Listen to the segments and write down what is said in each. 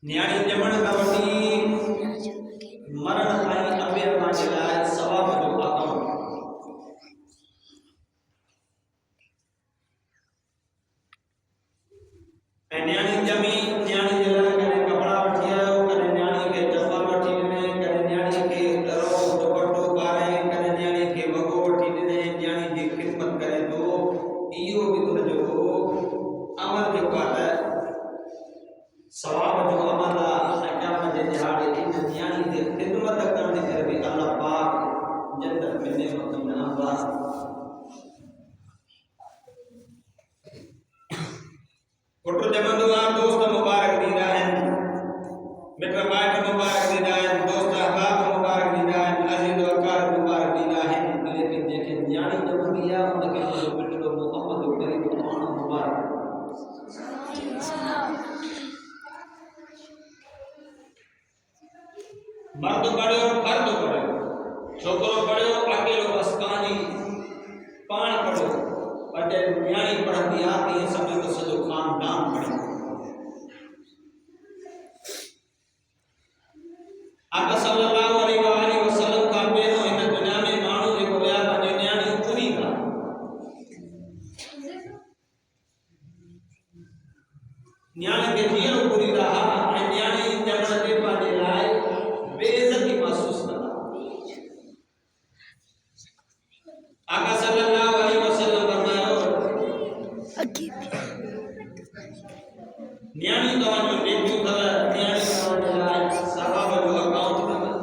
न्याणी जमण कवटी मरण ताई अबे मांडला सवाब जो आकम न्याणी जमी न्याणी जला करे कपड़ा वठिया करे न्याणी के चप्पल वठी ने करे न्याणी के डरो दुपट्टो पाए करे न्याणी के वगो वठी ने न्याणी की खिदमत करे तो इयो भी जो अमल जो पाता सवाब जो अमल क़यामत जे दिहाड़े इन न्याणी की खिदमत करने करे भी अल्लाह पाक जन्नत में नेमत में अल्लाह फोटो जमंदो आ दोस्त मुबारक दीदा है मित्र माइट मुबारक दीदा है दोस्त अहबाब मुबारक दीदा है अजीज वकार मुबारक दीदा है लेकिन जेके न्याणी जमंदी आ उनके जो मित्र मोहम्मद करीम पाण मुबारक मर्द पढ़ियो फर्द पढ़ियो छोकरो पढ़ियो अकेलो बस कहानी पाण पढ़ियो पर न्याणी पढ़ंदी आ ते समय तो सजो खानदान पढ़े आका सल्लल्लाहु अलैहि वसल्लम का पेरो इन दुनिया में मानो जे को या पंहिंजी न्याणी पूरी का न्याणी के जीवन पूरी रहा ऐं न्याणी जमण ते पंहिंजे लाइ बेइज्जती महसूस करा आका सल्लल्लाहु अलैहि वसल्लम फरमायो न्याणी तव्हांजो नेकियूं अथव न्याणी तव्हांजे लाइ सवाब जो अकाउंट अथव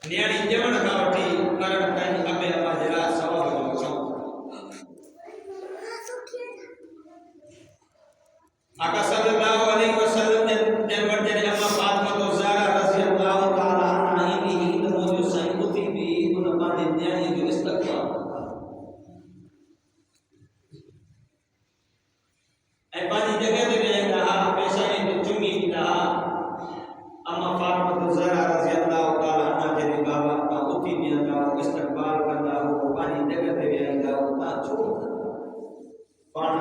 न्याणी जमण खां वठी मरण ताईं अबे अम्मा जे लाइ सवाब जो अकाउंट आका सल्लल्लाहु अलैहि वसल्लम जन वटि जॾहिं अम्मा फातिमा ज़हरा रज़ियल्लाहु ताला अन्हा ईंदी हुई त मुंहिंजो साईं उथी बि उन पंहिंजी न्याणीअ जो इस्तक़बाल ऐं पंहिंजी जॻह ते वेहंदा हुआ पेशानी ते चुमी ॾींदा हुआ अम्मा फातिमा ज़हरा रज़ियल्लाहु ताला अन्हा जॾहिं बाबा खां उथी बीहंदा हुआ इस्तक़बाल कंदा हुआ पंहिंजी जॻह ते वेहंदा हुआ तव्हां छो पाण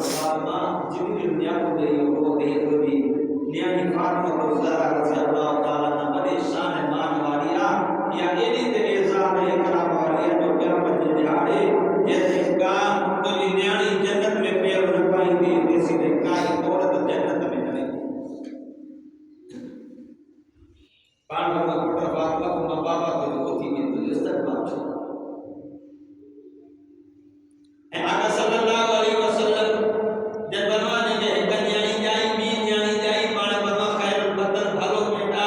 फातिमा जिब्रील न्याणो ॾेई हो ॾेई थी न्याणी फातिमा ज़हरा रज़ियल्लाहु ताला अन्हा वॾे शान मान वारी आहे या एॾी त इज़्ज़त ऐं इकराम वारी आहे जो क़यामत जे दिहाड़े जंहिंजे का तुंहिंजी न्याणी जन्नत में पेर न पाईंदी तेसी ते काई औरत जन्नत में न वेंदी पाण पुट फातिमा मां बाबा तुंहिंजो उथी बि तुंहिंजो इस्तक़बाल छो ऐं आका सल्लल्लाहु अलैहि वसल्लम जब फरमाने के हिक न्याणी जाई ॿी न्याणी जाई पाण फरमा ख़ैरुल बदन भलो बेटा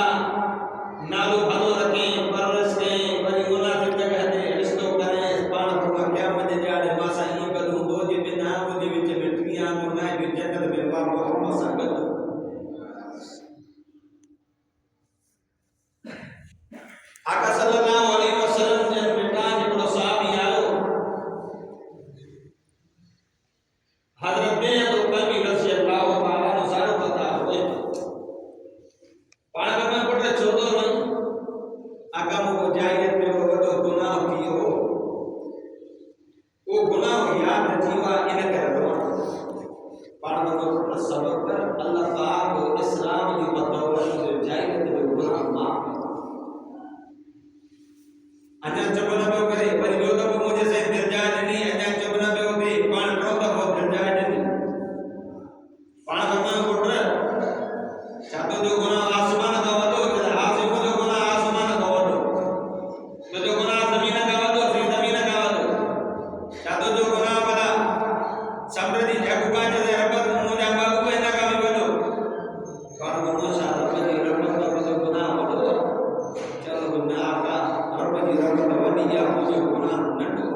नालो भलो रखें परवरिश करें वरी मुनाफ़िक़ जगह ते रिश्तो करें पाण फरमा क़यामत जे ॾियारे मां सां ईअं गॾु हूंदो जे बिना मुंहिंजे विच में टीह मुनाए जो जन्नत में मां मोहम्मद सां गॾु आका सल्लल्लाहु अलैहि वसल्लम जन बेटा हिकिड़ो सहाबी आयो हज़रत अबू बकर रज़ियल्लाहु ताला अन्हु सारो पता हुए पाण में पुट छो तो आका मुको जायत में वॾो गुनाह थियो वो गुनाह याद थीवा इन करे पाण में पुट सबर कर अल्लाह पाक इस्लाम जी बदौलत जो जायत में गुनाह माफ अञा चुप न पियो करे वरी ॿियो दफ़ो मुंहिंजे साईं दिलजाए ॾिनी अञा चुप न पियो थिए पाण टियों दफ़ो दिलजाए ॾिनी पाण फरमायो पुट छा तुंहिंजो गुनाह आसमान खां वॾो हासिम जो गुनाह आसमान खां वॾो तुंहिंजो गुनाह ज़मीन खां वॾो फ़ी ज़मीन खां वॾो छा तुंहिंजो गुनाह भला समुंड जी झगुकाज ते रॿ मुंहिंजा बाबू हिन खां बि वॾो पाण फरमायो छा रॿ जी रॿ खां तुंहिंजो गुनाह वॾो चलो न आका रब जी रहमत वॾी आहे मुंहिंजो गुनाह नंढो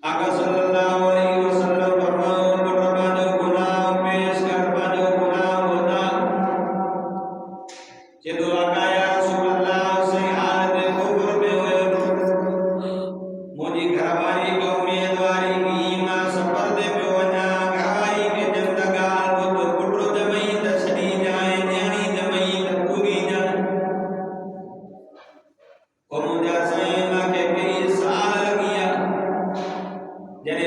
आका सल्लल्लाहु अलैहि वसल्लम फरमायो पंहिंजो गुनाह पेश कर पंहिंजो गुनाह होता चेतो आका या रसूल अल्लाह सही हालत कुफर में हुयो मुंहिंजी घरवारी को उम्मीदवारी की मां सफ़र ते पियो वञा घरवारी खे जिंदगार ॿुध पुट ॼमई त छॾी जाए न्याणी ॼमई त पूरी ॼण ओ मुंहिंजा साईं मूंखे कई साल लॻी आहे जॾहिं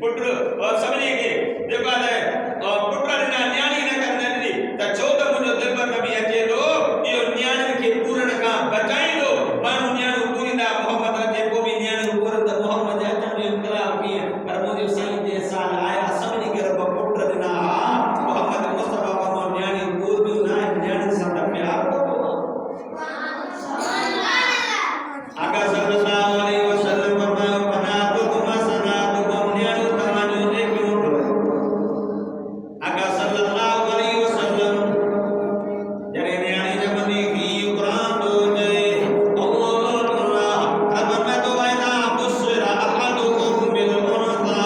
पुत्र समझी के देखो है पुत्र ने न्याणी न करने दी त चौथ मुझो दिल पर नबी अचे दो यो न्याणी के पूर्ण का बचाई दो मानु न्याणी पूरी ना मोहम्मद जे को भी न्याणी पूर्ण त मोहम्मद अचन जो इनकलाब किए पर मुझे साईं जे साल आया समझी के रब पुत्र दिना मोहम्मद मुस्तफा को न्याणी पूरी ना न्याणी से प्यार आका सल्लल्लाहु अलैहि वसल्लम फरमाया बनातुकुम सनातुकुम न्याणो तमानो देखो आका सल्लल्लाहु अलैहि वसल्लम जरे न्याणी ने मनी की कुरान दो जे अल्लाह अल्लाह अब मैं तो वायदा बुशरा अहदुकुम बिल उनसा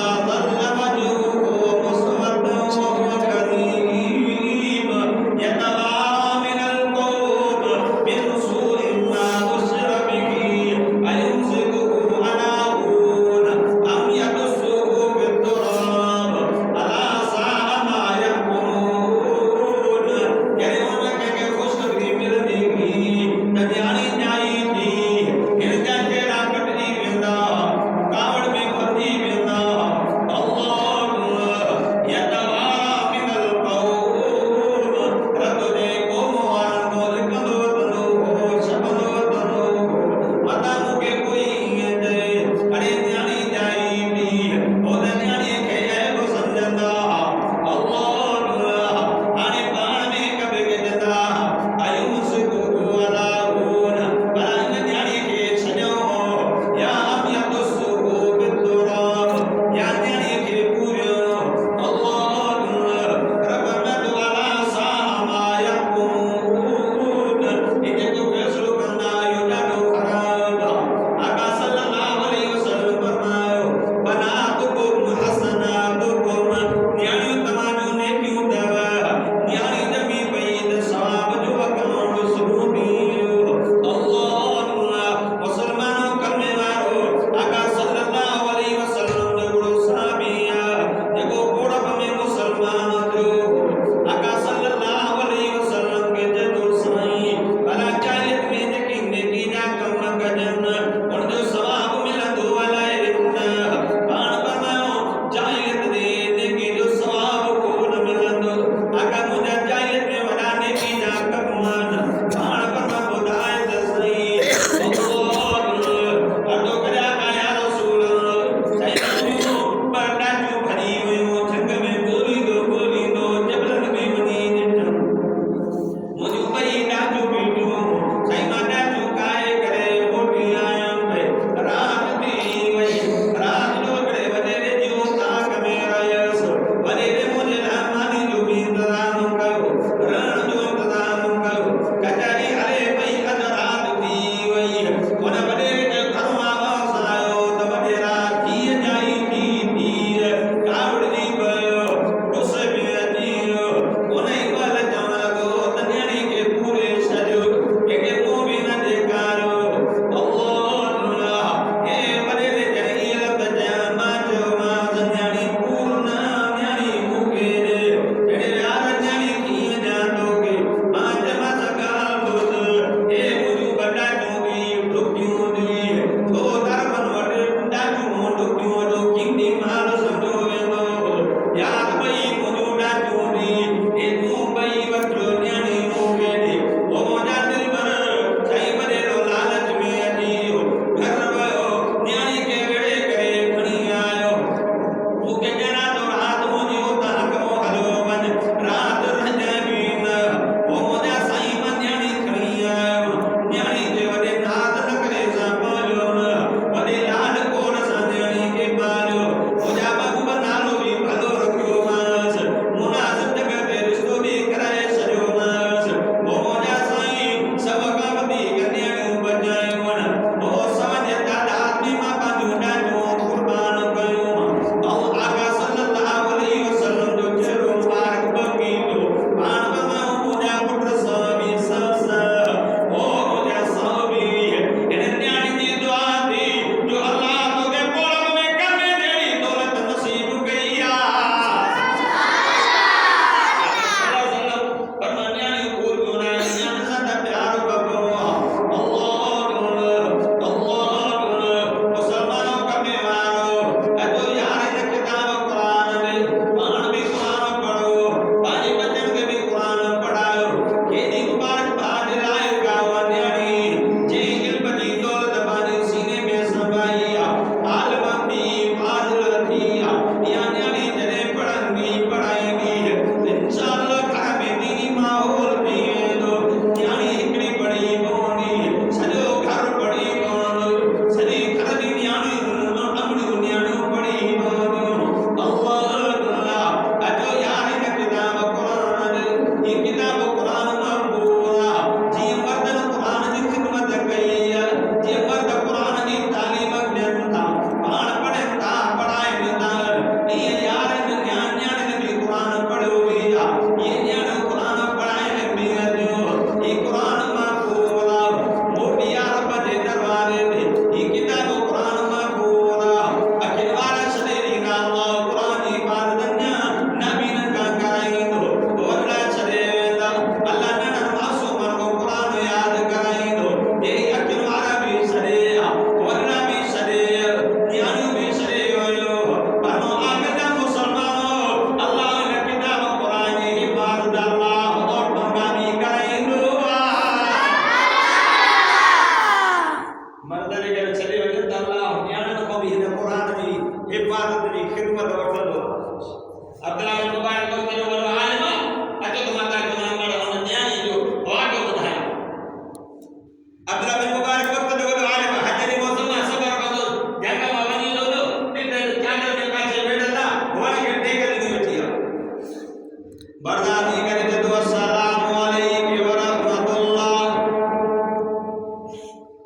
बरदारी करे तो अस्सलामु अलैकुम व रहमतुल्लाह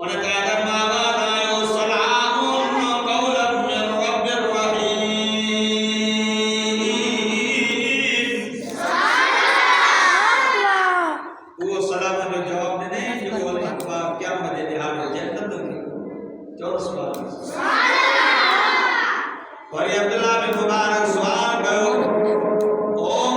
और कादर मावाद आयो सलामुन कौलन मिन रब्बिर रहीम वो सलाम जो जवाब देने जो बोले अखबार क्या मदे दे हाल जन्नत की 14 बार और अब्दुल्लाह बिन मुबारक सवाल करो ओ